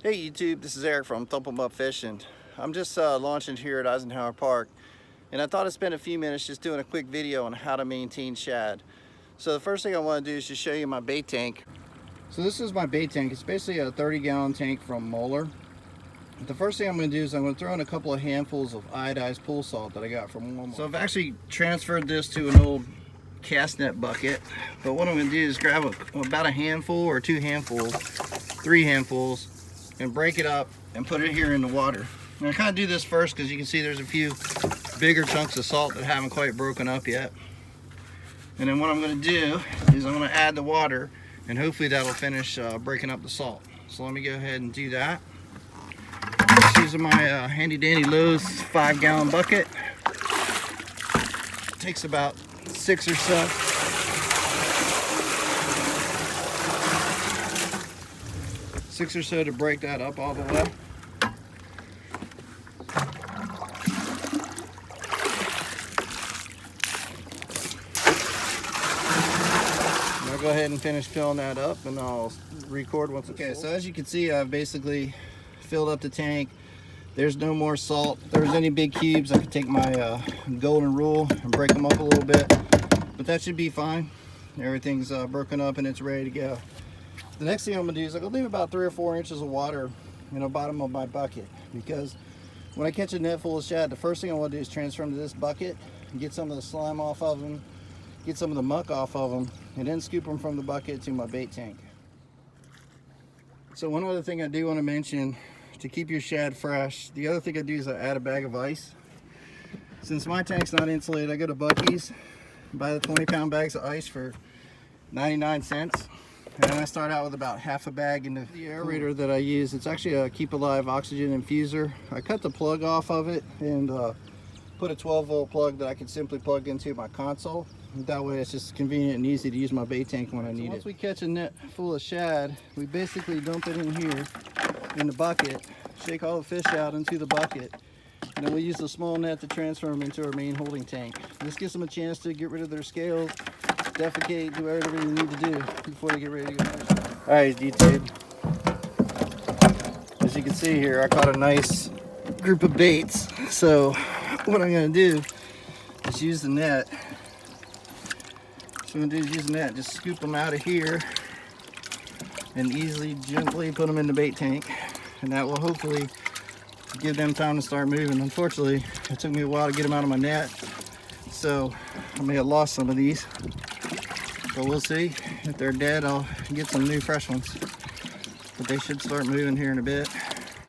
Hey YouTube, this is Eric from Thump'em Up Fishing. I'm just launching here at Eisenhower Park, and I thought I'd spend a few minutes just doing a quick video on how to maintain shad. So the first thing I want to do is just show you my bait tank. So this is my bait tank. It's basically a 30-gallon tank from Moeller. The first thing I'm going to do is I'm going to throw in a couple of handfuls of iodized pool salt that I got from Walmart. So I've actually transferred this to an old cast net bucket, but what I'm going to do is grab about a handful or 2 handfuls, 3 handfuls, and break it up and put it here in the water. And I kind of do this first because you can see there's a few bigger chunks of salt that haven't quite broken up yet. And then what I'm going to do is I'm going to add the water, and hopefully that'll finish breaking up the salt. So let me go ahead and do that. Just using my handy dandy Lowe's 5-gallon bucket. It takes about 6 or so. To break that up all the way. I'll go ahead and finish filling that up, and I'll record once it's full. So as you can see, I've basically filled up the tank. There's no more salt. If there was any big cubes, I could take my golden rule and break them up a little bit, but that should be fine. Everything's broken up and it's ready to go. The next thing I'm going to do is I'm going to leave about 3 or 4 inches of water in the bottom of my bucket, because when I catch a net full of shad, the first thing I want to do is transfer them to this bucket and get some of the slime off of them, get some of the muck off of them, and then scoop them from the bucket to my bait tank. So one other thing I do want to mention to keep your shad fresh, the other thing I do is I add a bag of ice. Since my tank's not insulated, I go to Buc-ee's, buy the 20-pound bags of ice for 99 cents. And I start out with about half a bag in the aerator that I use. It's actually a Keep Alive oxygen infuser. I cut the plug off of it and put a 12-volt plug that I can simply plug into my console. And that way it's just convenient and easy to use my bait tank when I need it. Once we catch a net full of shad, we basically dump it in here in the bucket, shake all the fish out into the bucket, and then we use the small net to transfer them into our main holding tank. This gives them a chance to get rid of their scales, defecate, do whatever you need to do before they get ready to go. Alright YouTube, as you can see here, I caught a nice group of baits. So what I'm going to do is use the net. So what I'm going to do is use the net, just scoop them out of here and easily, gently put them in the bait tank, and that will hopefully give them time to start moving. Unfortunately, it took me a while to get them out of my net, so I may have lost some of these. But we'll see. If they're dead, I'll get some new fresh ones. But they should start moving here in a bit.